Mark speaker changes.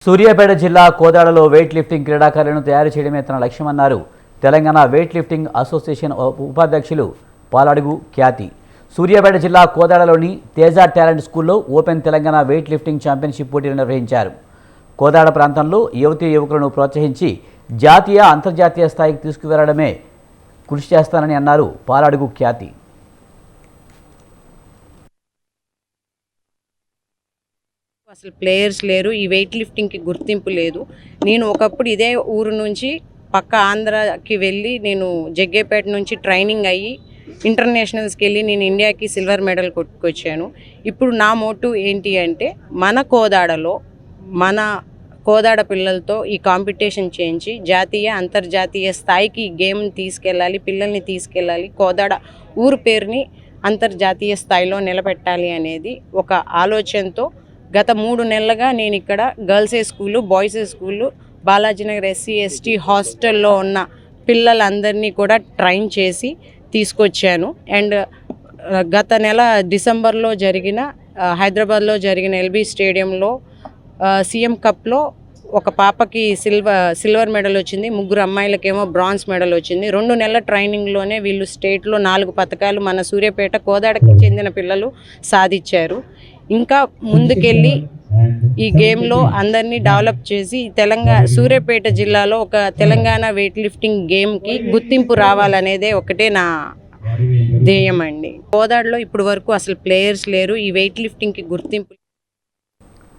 Speaker 1: సూర్యాపేట జిల్లా కోదాడలో weight lifting క్రీడాకారులను తయారు చేయడమే తన లక్ష్యమన్నారు తెలంగాణ వెయిట్ లిఫ్టింగ్ అసోసియేషన్ ఉపాధ్యక్షులు పాలడుగు ఖ్యాతి. సూర్యాపేట జిల్లా కోదాడలోని తేజ టాలెంట్ స్కూల్లో open Telangana weight lifting championship పోటీలు నిర్వహించారు. కోదాడ ప్రాంతంలో యువతీ యువకులను ప్రోత్సహించి జాతీయ అంతర్జాతీయ స్థాయికి తీసుకువెళ్లడమే కృషి చేస్తానని అన్నారు పాలడుగు ఖ్యాతి.
Speaker 2: అసలు ప్లేయర్స్ లేరు, ఈ వెయిట్ లిఫ్టింగ్కి గుర్తింపు లేదు. నేను ఒకప్పుడు ఇదే ఊరు నుంచి పక్క ఆంధ్రాకి వెళ్ళి నేను జగ్గేపేట నుంచి ట్రైనింగ్ అయ్యి ఇంటర్నేషనల్స్కి వెళ్ళి నేను ఇండియాకి సిల్వర్ మెడల్ కొట్టుకొచ్చాను. ఇప్పుడు నా మోటివ్ ఏంటి అంటే మన కోదాడ పిల్లలతో ఈ కాంపిటీషన్ చేయించి జాతీయ అంతర్జాతీయ స్థాయికి ఈ గేమ్ని తీసుకెళ్ళాలి, పిల్లల్ని తీసుకెళ్ళాలి, కోదాడ ఊరు పేరుని అంతర్జాతీయ స్థాయిలో నిలబెట్టాలి అనేది ఒక ఆలోచనతో గత 3 నెలలుగా నేను ఇక్కడ girls school, boys school, Balaji Nagar SC ST హాస్టల్లో ఉన్న పిల్లలందరినీ కూడా ట్రైన్ చేసి తీసుకొచ్చాను. అండ్ గత నెల డిసెంబర్లో జరిగిన హైదరాబాద్లో జరిగిన ఎల్బీ స్టేడియంలో సీఎం కప్లో ఒక పాపకి సిల్వర్ మెడల్ వచ్చింది, 3 అమ్మాయిలకేమో బ్రాంజ్ మెడల్ వచ్చింది. 2 నెలల ట్రైనింగ్లోనే వీళ్ళు స్టేట్లో 4 పథకాలు మన సూర్యాపేట కోదాడకి చెందిన పిల్లలు సాధించారు. ఇంకా ముందుకెళ్ళి ఈ గేమ్లో అందరినీ డెవలప్ చేసి సూర్యాపేట జిల్లాలో ఒక తెలంగాణ వెయిట్ లిఫ్టింగ్ గేమ్కి గుర్తింపు రావాలనేదే ఒకటే నా ధ్యేయం అండి. కోదాడలో ఇప్పుడు వరకు అసలు ప్లేయర్స్ లేరు, ఈ వెయిట్ లిఫ్టింగ్కి గుర్తింపు